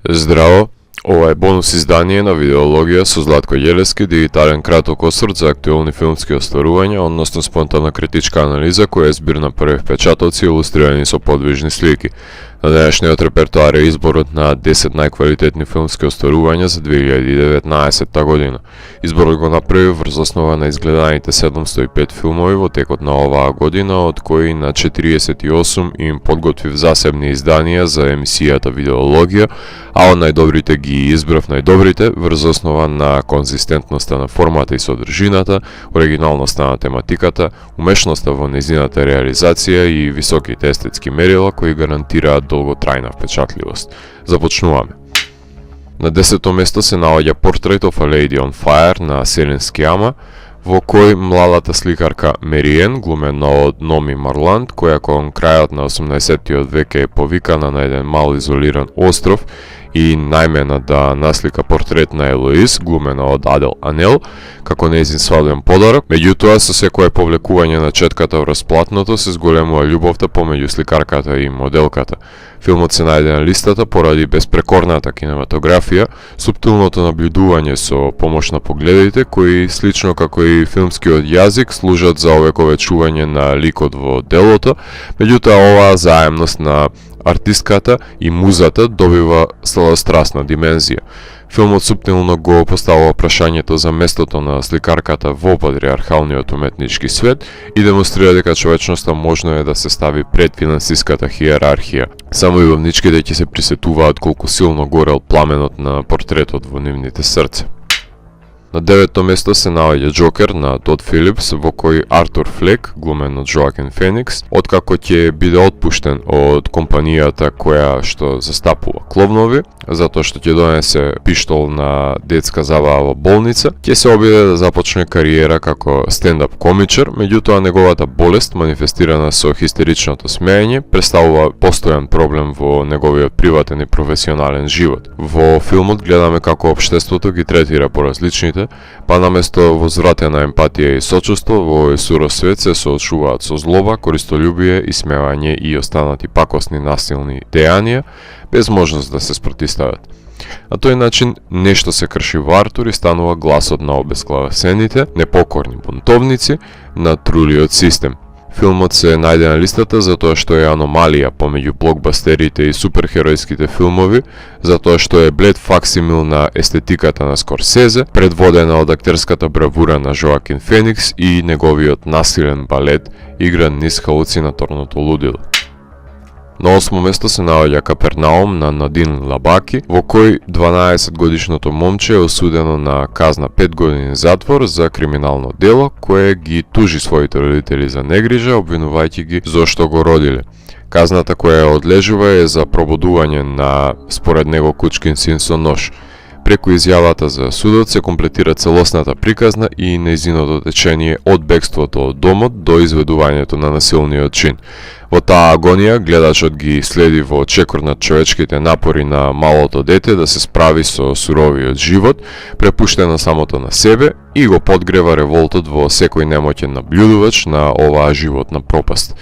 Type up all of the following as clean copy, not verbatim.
Здраво, ова е бонус издание на Видеологија со Златко Ѓелески, дигитален краток осврт за актуелни филмски остварувања, односно спонтанна критичка анализа која е збир на први впечатоци илустрирани со подвижни слики. На денешниот репертоар е изборот на 10 најквалитетни филмски остварувања за 2019 година. Изборот го направи врз основа на изгледаните 705 филмови во текот на оваа година, од кои на 48 им подготвив засебни изданија за емисијата Видеологија, а од најдобрите ги избрав најдобрите врз основа на конзистентноста на формата и содржината, оригиналноста на тематиката, умешноста во незината реализација и високите естетски мерила кои гарантираат долготрајна впечатливост. Започнуваме. На 10-то место се наоѓа Portrait of a Lady on Fire на Селин Скиама, во кој младата сликарка Мериен, глумена од Номи Марланд, која кон крајот на 18-тиот век е повикана на еден мал изолиран остров и најмена да наслика портрет на Елоиз, глумена од Адел Анел, како нејзин свадбен подарок. Меѓутоа, со секое повлекување на четката врз платното се зголемува љубовта помеѓу сликарката и моделката. Филмот се најде на листата поради беспрекорната кинематографија, суптилното наблюдување со помош на погледите, кои, слично како и филмскиот јазик, служат за овековечување на ликот во делото, меѓутоа оваа заемност на артистката и музата добива страстна димензија. Филмот суптилно го поставува прашањето за местото на сликарката во патриархалниот уметнички свет и демонстрира дека човечноста можно е да се стави пред финансиската хиерархија. Само љубовничките ќе се присетуваат колку силно горел пламенот на портретот во нивните срце. На 9-то место се наоѓа Джокер на Тод Филипс, во кој Артур Флек, глумен од Жоакин Феникс, откако ќе биде отпуштен од компанијата која што застапува кловнови, затоа што ќе донесе пиштол на детска забава болница, ќе се обиде да започне кариера како стендап комичар, меѓутоа неговата болест, манифестирана со хистеричното смеење, представува постојан проблем во неговиот приватен и професионален живот. Во филмот гледаме како општеството ги третира поразличните, па наместо возвратена емпатија и сочувство, во овој суров свет се соочуваат со злоба, користолюбие, исмевање и останати пакосни насилни дејанија, без можност да се спротистават. На тој начин нешто се крши во Артур и станува гласот на обесклавесените, непокорни бунтовници на трулиот систем. Филмот се најде на листата затоа што е аномалија помеѓу блокбастерите и суперхеројските филмови, затоа што е блед факсимил на естетиката на Скорсезе, предводена од актерската бравура на Жоакин Феникс и неговиот насилен балет игран низ халуцинаторното лудило. На 8-мо место се наоѓа Капернаум на Надин Лабаки, во кој 12-годишното момче е осудено на казна 5 години затвор за криминално дело, кое ги тужи своите родители за негрижа, обвинувајќи ги зошто го родиле. Казната која одлежува е за пробудување на, според него, кучкин син со нож. Преку изјавата за судот се комплетира целосната приказна и нејзиното течение од бегството од домот до изведувањето на насилниот чин. Во таа агонија гледачот ги следи во очекор над човечките напори на малото дете да се справи со суровиот живот, препуштено самото на себе, и го подгрева револтот во секој немоќен наблюдувач на оваа животна пропаст.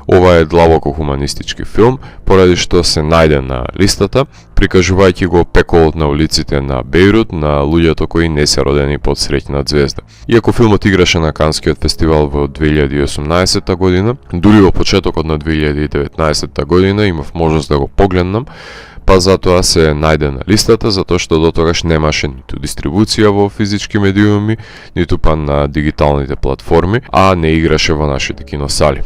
Ова е длабоко хуманистички филм, поради што се најде на листата, прикажувајќи го пеколот на улиците на Бејрут на луѓето кои не се родени под среќна ѕвезда. Иако филмот играше на Канскиот фестивал во 2018 година, дури во почетокот на 2019 година имав можност да го погледнам, па затоа се најде на листата, затоа што дотогаш немаше ниту дистрибуција во физички медиуми, ниту па на дигиталните платформи, а не играше во нашите киносали.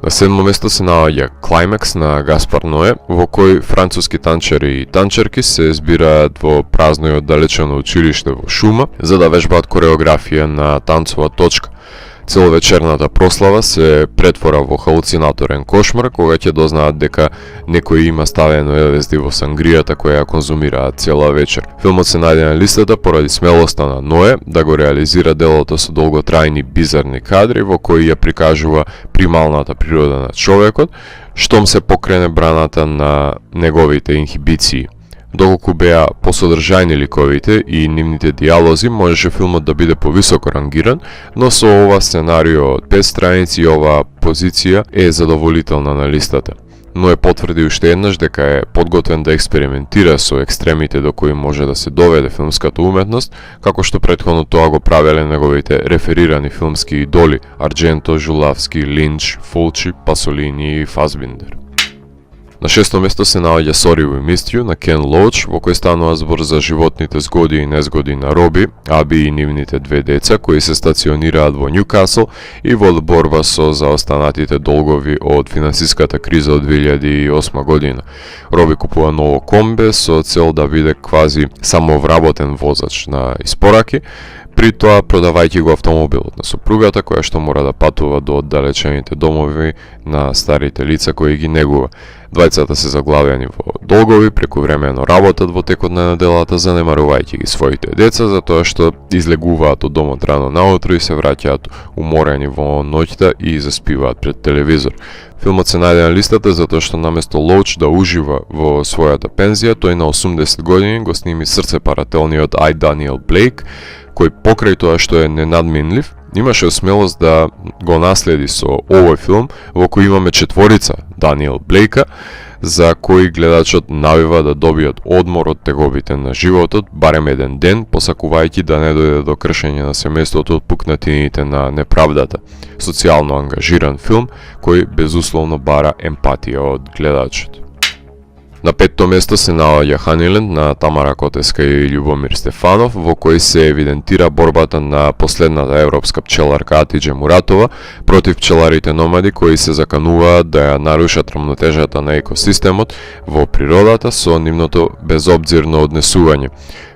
На 7-мо место се наоѓа Клајмекс на Гаспар Ное, во кој француски танчари и танчарки се збираат во празно и оддалечено училиште во шума за да вежбаат кореографија на танцова точка. Целовечерната прослава се претвора во халуцинаторен кошмар, кога ќе дознаат дека некој има ставено LSD во сангријата која ја конзумираат цела вечер. Филмот се најде на листата поради смелоста на Ное да го реализира делото со долготрајни бизарни кадри во кои ја прикажува прималната природа на човекот, штом се покрене браната на неговите инхибиции. Доколку беа посодржајни ликовите и нивните диалози, можеше филмот да биде повисоко рангиран, но со ова сценарио од 5 страници и оваа позиција е задоволителна на листата. но е потврди уште еднаш дека е подготвен да експериментира со екстремите до кои може да се доведе филмската уметност, како што претходно тоа го правеле неговите реферирани филмски идоли Ардженто, Жулавски, Линч, Фулчи, Пасолини и Фасбиндер. На шесто место се наоѓа Sorry We Missed You на Кен Лоуч, во кој станува збор за животните згоди и незгоди на Роби, Аби и нивните две деца, кои се стационираат во Њукасл и во борба со заостанатите долгови од финансиската криза од 2008 година. Роби купува ново комбе со цел да биде квази самовработен возач на испораки, при тоа продавајќи го автомобилот на сопругата, која што мора да патува до оддалечените домови на старите лица кои ги негува. Двајцата се заглавени во долгови, прекувремено работат во текот на неделата, занемарувајќи ги своите деца, затоа што излегуваат од домот рано наутро и се враќаат уморени во ноќта и заспиваат пред телевизор. Филмот се најде на листата затоа што наместо Лоуч да ужива во својата пензија, тој на 80 години го сними срцепарателниот I, Daniel Blake, кој покрај тоа што е ненадминлив, имаше смелост да го наследи со овој филм во кој имаме четворица Даниел Блейка, за кои гледачот навива да добијат одмор од тегобите на животот барем еден ден, посакувајќи да не дојде до кршење на семејството од пукнатините на неправдата. Социјално ангажиран филм кој безусловно бара емпатија од гледачот. На петто место се наоѓа Ханиленд на Тамара Котеска и Љубомир Стефанов, во кој се евидентира борбата на последната европска пчеларка Атиџе Муратова против пчеларите номади кои се закануваат да ја нарушат рамнотежата на екосистемот во природата со нивното безобзирно однесување.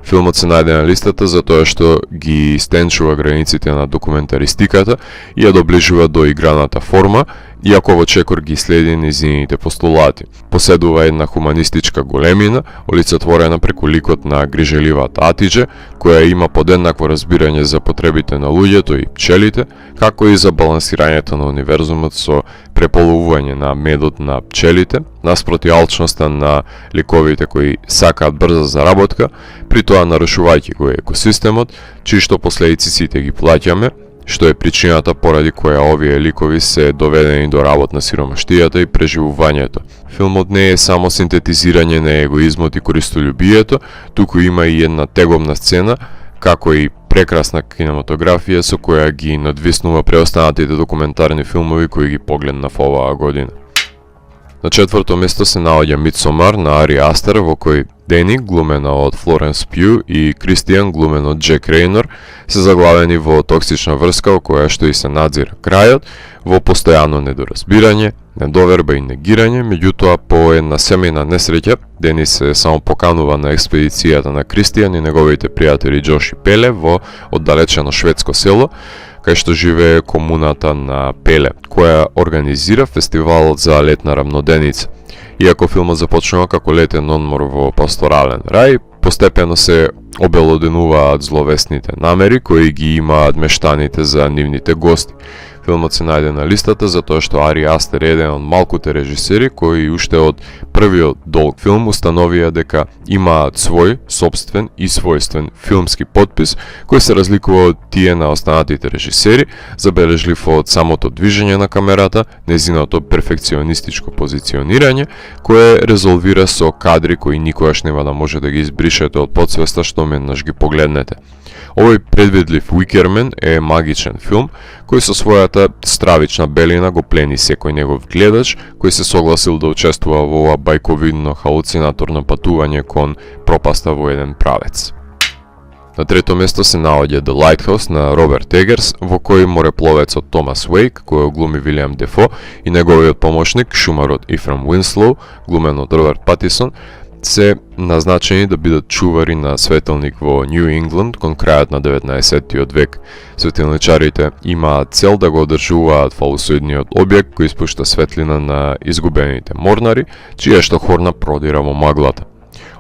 Филмот се најде на листата затоа што ги стенчува границите на документаристиката и ја доближува до играната форма, иако во чекор ги следи низините постулати. Поседува една хуманистичка големина, олицетворена преку ликот на грижеливата Атиџе, која има подеднакво разбирање за потребите на луѓето и пчелите, како и за балансирањето на универзумот со преполувување на медот на пчелите, наспроти алчноста на ликовите кои сакаат брза заработка, при тоа нарушувајќи го екосистемот, чии што последици сите ги плаќаме, што е причината поради која овие ликови се доведени до работ на сиромаштијата и преживувањето. Филмот не е само синтетизирање на егоизмот и користолюбието, туку има и една тегобна сцена, како и прекрасна кинематографија со која ги надвиснува преостанатите документарни филмови кои ги погледнав оваа година. На четврто место се наоѓа Мидсомар на Ари Астер, во кој Дени, глумена од Флоренс Пју, и Кристијан, глумен од Джек Рейнор, се заглавени во токсична врска во која што и се надзира крајот, во постојано недоразбирање, недоверба и негирање, меѓутоа по една семејна несреќа, Дени се само поканува на експедицијата на Кристијан и неговите пријатели Џош и Пеле во оддалечено шведско село, кај што живее комуната на Пеле, која организира фестивал за летна рамноденица. Иако филмот започнува како летен одмор во пасторален рај, постепено се обелоденуваат зловесните намери кои ги имаат мештаните за нивните гости. Филмот се најде на листата затоа што Ари Астер е еден од малкуте режисери кои уште од првиот долг филм установија дека имаат свој сопствен и својствен филмски потпис кој се разликува од тие на останатите режисери, забележлив од самото движење на камерата, незиното перфекционистичко позиционирање, кое резолвира со кадри кои никогаш нема да може да ги избришете од подсвеста што еднаш ги погледнете. Овој предвидлив Уикермен е магичен филм кој со својата стравична белина го плени секој негов гледач кој се согласил да учествува во ова бајковидно халуцинаторно патување кон пропаста во еден правец. На трето место се наоѓа The Lighthouse на Роберт Егерс, во кој морепловецот Томас Уейк, кој глуми Вилијам Дефо, и неговиот помошник, шумарот Ифрам Уинслоу, глумен од Роберт Патисон, се назначени да бидат чувари на светилник во Нью Ингланд кон крајот на 19-тиот век. Светилничарите имаат цел да го одржуваат фалусоидниот објект кој испушта светлина на изгубените морнари, чија што хорна продира во маглата.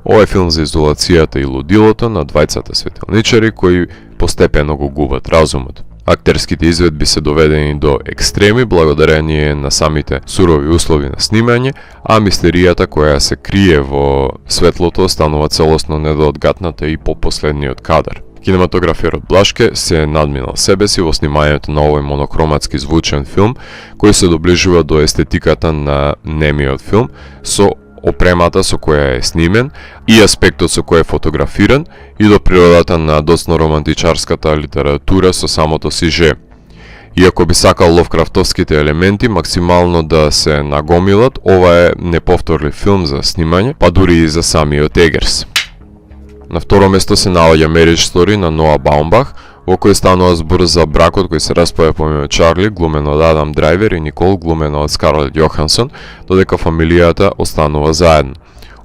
Ова е филм за изолацијата и лудилото на двајцата светилничари кои постепено го губат разумот. Актерските изведби се доведени до екстреми благодарение на самите сурови услови на снимање, а мистеријата која се крие во светлото станува целосно недоодгатната и по последниот кадар. Кинематограферот Блашке се надминал себе си во снимањето на овој монохроматски звучен филм, кој се доближува до естетиката на немиот филм, со опремата со која е снимен и аспектот со кој е фотографиран и до природата на доцна романтичарската литература со самото сиже. Иако би сакал ловкрафтовските елементи максимално да се нагомилат, ова е неповторлив филм за снимање, па дури и за самиот Егерс. На второ место се наоѓа Marriage Story на Ноа Баумбах, во кој станува збор за бракот кој се распаја помеѓу Чарли, глумен од Адам Драйвер, и Никол, глумена од Скарлет Јохансон, додека фамилијата останува заедно.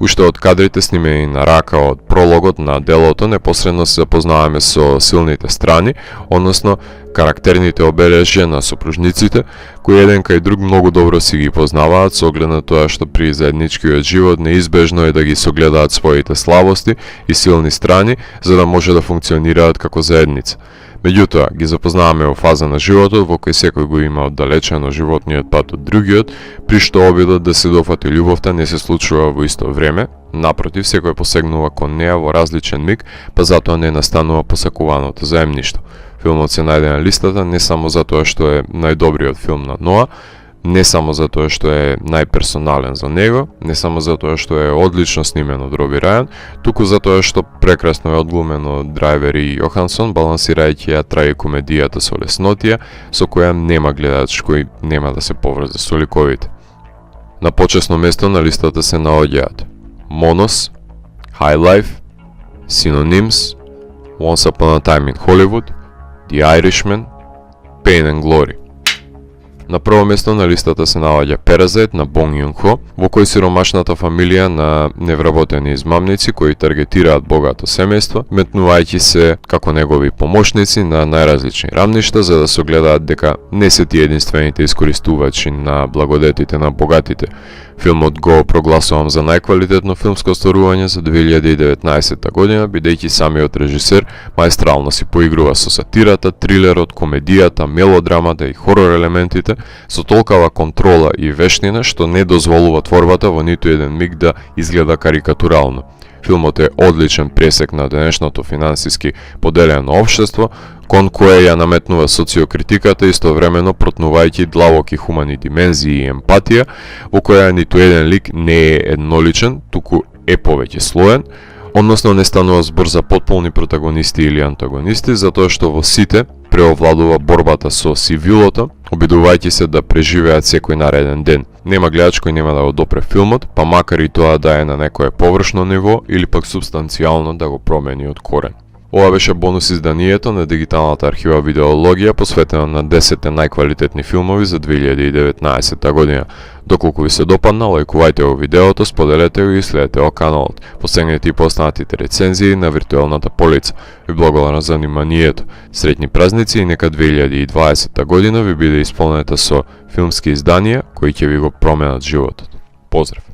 Уште од кадрите снимени на рака од прологот на делото, непосредно се запознаваме со силните страни, односно карактерните обележја на сопружниците, кои еден кај друг многу добро си ги познаваат, со оглед на тоа што при заедничкиот живот неизбежно е да ги согледаат своите слабости и силни страни, за да може да функционираат како заедница. Меѓутоа, ги запознаваме во фаза на животот во кој секој го има оддалечено животниот пат од другиот, при што обидот да се дофати љубовта не се случува во исто време, напротив, секој посегнува кон неа во различен миг, па затоа не настанува посакуваното заемништо. Филмот се најде на листата не само затоа што е најдобриот филм на Ноа, не само затоа што е најперсонален за него, не само затоа што е одлично снимен од Роби Рајан, туку затоа што прекрасно е одглумен од Драйвер и Јохансон, балансирајќи ја трагикомедијата со леснотија, со која нема гледач кој нема да се поврзе со ликовите. На почесно место на листата се наоѓаат Monos, High Life, Synonyms, Once Upon a Time in Hollywood, The Irishman, Pain and Glory. На прво место на листата се наоѓа Parasite на Бонг Јун Хо, во кој сиромашната фамилија на невработени измамници кои таргетираат богато семејство, метнувајќи се како негови помошници на најразлични рамништа за да се гледаат дека не се тие единствените искористувачи на благодетите на богатите. Филмот го прогласувам за најквалитетно филмско остварување за 2019 година, бидејќи самиот режисер маестрално си поигрува со сатирата, трилерот, комедијата, мелодрамата и хорор елементите со толкава контрола и вештина што не дозволува творбата во ниту еден миг да изгледа карикатурално. Филмот е одличен пресек на денешното финансиски поделено општество, кон кое ја наметнува социокритиката, истовремено протнувајќи длабоки хумани димензии и емпатија, во која ниту еден лик не е едноличен, туку е повеќе слоен, односно не станува збор за потполни протагонисти или антагонисти, затоа што во сите преовладува борбата со сивилото, обидувајќи се да преживеат секој нареден ден. Нема гледач кој нема да го допре филмот, па макар и тоа да е на некое површно ниво или пак субстанцијално да го промени од корен. Ова беше бонус изданието на дигиталната архива Видеологија, посветена на 10 најквалитетни филмови за 2019 година. Доколку ви се допадна, лајкувајте го видеото, споделете го и следете го каналот. Постигнете и поснатите рецензии на виртуелната полица. Ви благодарам за вниманието. Среќни празници и нека 2020 година ви биде исполнета со филмски изданија кои ќе ви го променат животот. Поздрав!